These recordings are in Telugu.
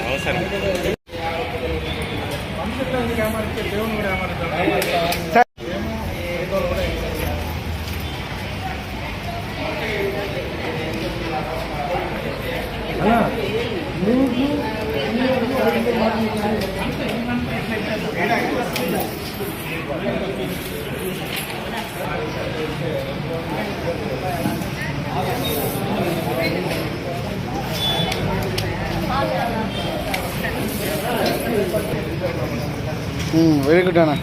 అవసరం వెరీ గుడ్ అన్న.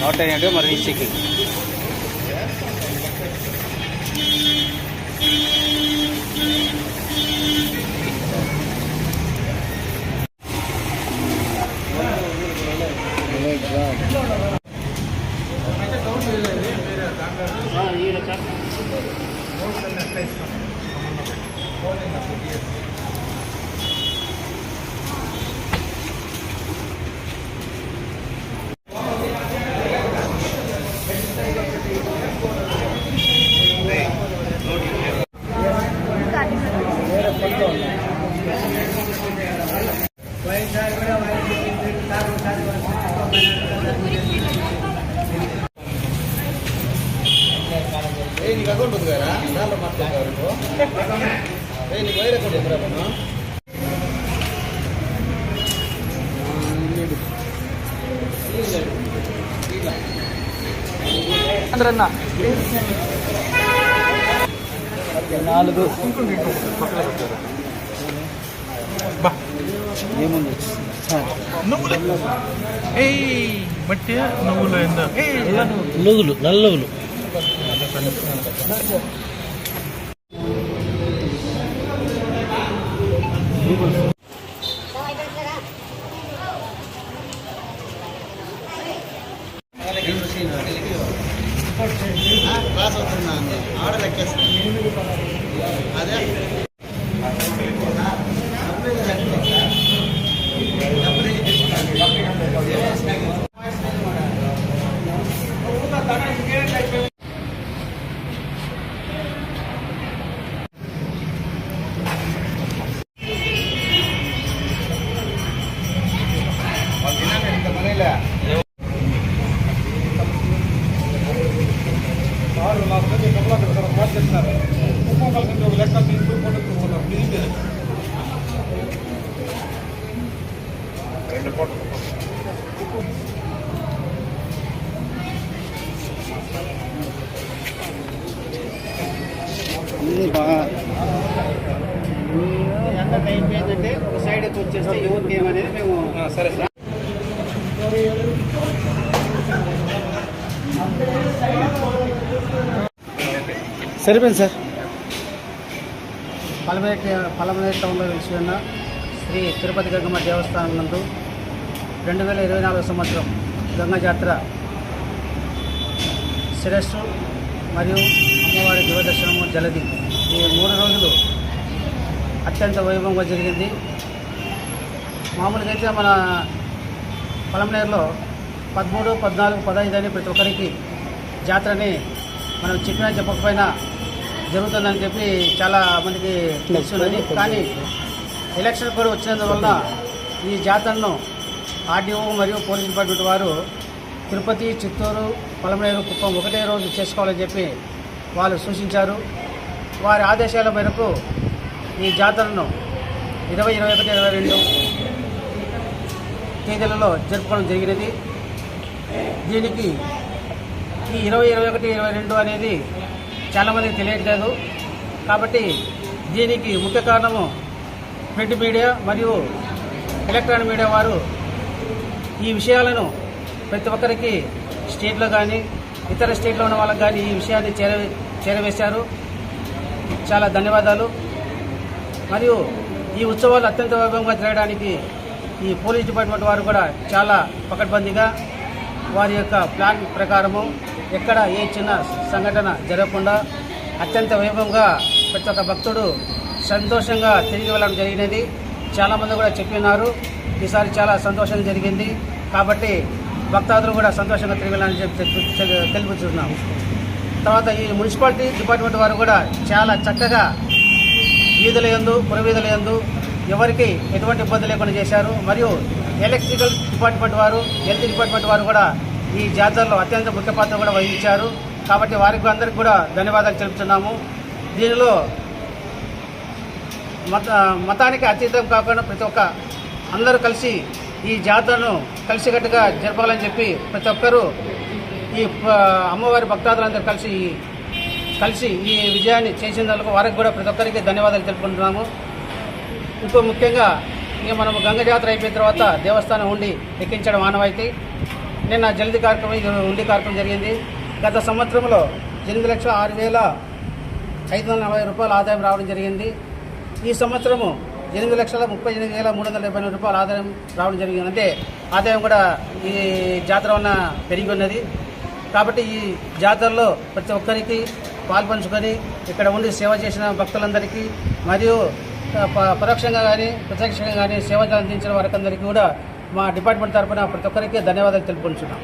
నోట్ అయ్యంటే మరి చెక్కింగ్ నీకు అకౌంట్ ఉంది కదా దాంట్లో మాట్లాడతారు నీకు వైర్ అకౌంట్ ఎదురా అందరన్నా 4 ఏముంది బట్టి నువ్వులు నువ్వులు నల్ల నువ్వులు క్లాస్ అవుతున్నా ఆర్డర్ ఎక్కేస్తాను అదే ఎంత టైం ఏంటంటే ఒక సైడ్ అయితే వచ్చేస్తే ఎవరికి ఏమనేది మేము సరే సార్ సరిపోయింది సార్. పలమనేరు టౌన్లో వెలిసి ఉన్న శ్రీ తిరుపతి గంగమ్మ దేవస్థానం నందు 2024 సంవత్సరం గంగా జాతర శిరస్సు మరియు అమ్మవారి దివదర్శనము జలది ఈ 3 రోజులు అత్యంత వైభవంగా జరిగింది. మామూలుగా అయితే మన పలమనేరులో 13, 14, 15 అని ప్రతి ఒక్కరికి జాతరని మనం చెప్పినా చెప్పకపోయినా జరుగుతుందని చెప్పి చాలా మందికి తెలుస్తున్నది. కానీ ఎలక్షన్ కూడా వచ్చినందువల్ల ఈ జాతరను ఆర్డీఓ మరియు పోలీస్ డిపార్ట్మెంట్ వారు తిరుపతి, చిత్తూరు, పలమనేరు, కుప్పం ఒకటే రోజు చేసుకోవాలని చెప్పి వాళ్ళు సూచించారు. వారి ఆదేశాల మేరకు ఈ జాతరను 20, 21, 22 తేదీలలో జరుపుకోవడం జరిగినది. దీనికి ఈ 20, 21, 22 అనేది చాలామందికి తెలియట్లేదు. కాబట్టి దీనికి ముఖ్య కారణము ప్రింట్ మీడియా మరియు ఎలక్ట్రానిక్ మీడియా వారు ఈ విషయాలను ప్రతి ఒక్కరికి స్టేట్లో కానీ ఇతర స్టేట్లో ఉన్న వాళ్ళకి కానీ ఈ విషయాన్ని చేరవేశారు. చాలా ధన్యవాదాలు. మరియు ఈ ఉత్సవాలు అత్యంత వైభవంగా జరగడానికి ఈ పోలీస్ డిపార్ట్మెంట్ వారు కూడా చాలా పకడ్బందీగా వారి యొక్క ప్లాన్ ప్రకారము ఎక్కడ ఏ చిన్న సంఘటన జరగకుండా అత్యంత వైభవంగా ప్రతి ఒక్క భక్తుడు సంతోషంగా తిరిగి వెళ్ళడం జరిగినది. చాలామంది కూడా చెప్పినారు ఈసారి చాలా సంతోషం జరిగింది. కాబట్టి భక్తాదులు కూడా సంతోషంగా తిరిగి వెళ్ళాలని చెప్పి తెలుపుతున్నాం. తర్వాత ఈ మున్సిపాలిటీ డిపార్ట్మెంట్ వారు కూడా చాలా చక్కగా వీధుల యందు పురవీధుల యందు ఎవరికి ఎటువంటి ఇబ్బంది లేకుండా చేశారు. మరియు ఎలక్ట్రికల్ డిపార్ట్మెంట్ వారు హెల్త్ డిపార్ట్మెంట్ వారు కూడా ఈ జాతరలో అత్యంత ముఖ్య పాత్ర కూడా వహించారు. కాబట్టి వారికి అందరికీ కూడా ధన్యవాదాలు తెలుపుతున్నాము. దీనిలో మతానికి అతీతం కాకుండా ప్రతి ఒక్క అందరూ కలిసి ఈ జాతరను కలిసికట్టుగా జరపాలని చెప్పి ప్రతి ఒక్కరూ ఈ అమ్మవారి భక్తాదులందరూ కలిసి ఈ విజయాన్ని చేసినందుకు వారికి కూడా ప్రతి ఒక్కరికి ధన్యవాదాలు తెలుపుకుంటున్నాము. ఇంకో ముఖ్యంగా ఇక మనం గంగ జాతర అయిపోయిన తర్వాత దేవస్థానం ఉండి ఎక్కించడం ఆనవాయితీ. నిన్న జల్దీ కార్యక్రమం ఉండి కార్యక్రమం జరిగింది. గత సంవత్సరంలో 8,06,540 రూపాయల ఆదాయం రావడం జరిగింది. ఈ సంవత్సరము 8,38,370 రూపాయల ఆదాయం రావడం జరిగింది. అంటే ఆదాయం కూడా ఈ జాతర వల్ల పెరిగి ఉన్నది. కాబట్టి ఈ జాతరలో ప్రతి ఒక్కరికి పాల్పంచుకొని ఇక్కడ ఉండి సేవ చేసిన భక్తులందరికీ మరియు పరోక్షంగా కానీ ప్రత్యక్షంగా కానీ సేవ అందించిన వారికందరికీ కూడా మా డిపార్ట్మెంట్ తరఫున ప్రతి ఒక్కరికి ధన్యవాదాలు తెలుపుకుంటున్నాం.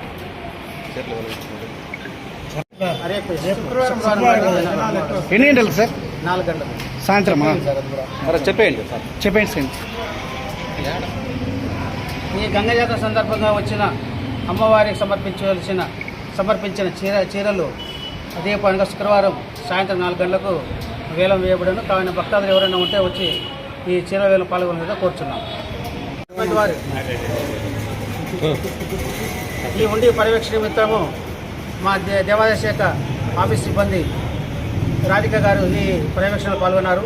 ఎన్ని గంటలకు సార్? 4 గంటలకు సాయంత్రం. చెప్పండి సార్. ఈ గంగ జాతర సందర్భంగా వచ్చిన అమ్మవారికి సమర్పించిన చీరలు అదే పరంగా శుక్రవారం సాయంత్రం 4 గంటలకు వేలం వేయబడను. కావున భక్తాదులు ఎవరైనా ఉంటే వచ్చి ఈ చీర వేలం పాల్గొనగా కోరుచున్నాం. వారు ఈ ఉండి పర్యవేక్షణ నిమిత్తము మా దేవాదాయ శాఖ ఆఫీస్ సిబ్బంది రాధిక గారు ఈ పర్యవేక్షణలో పాల్గొన్నారు.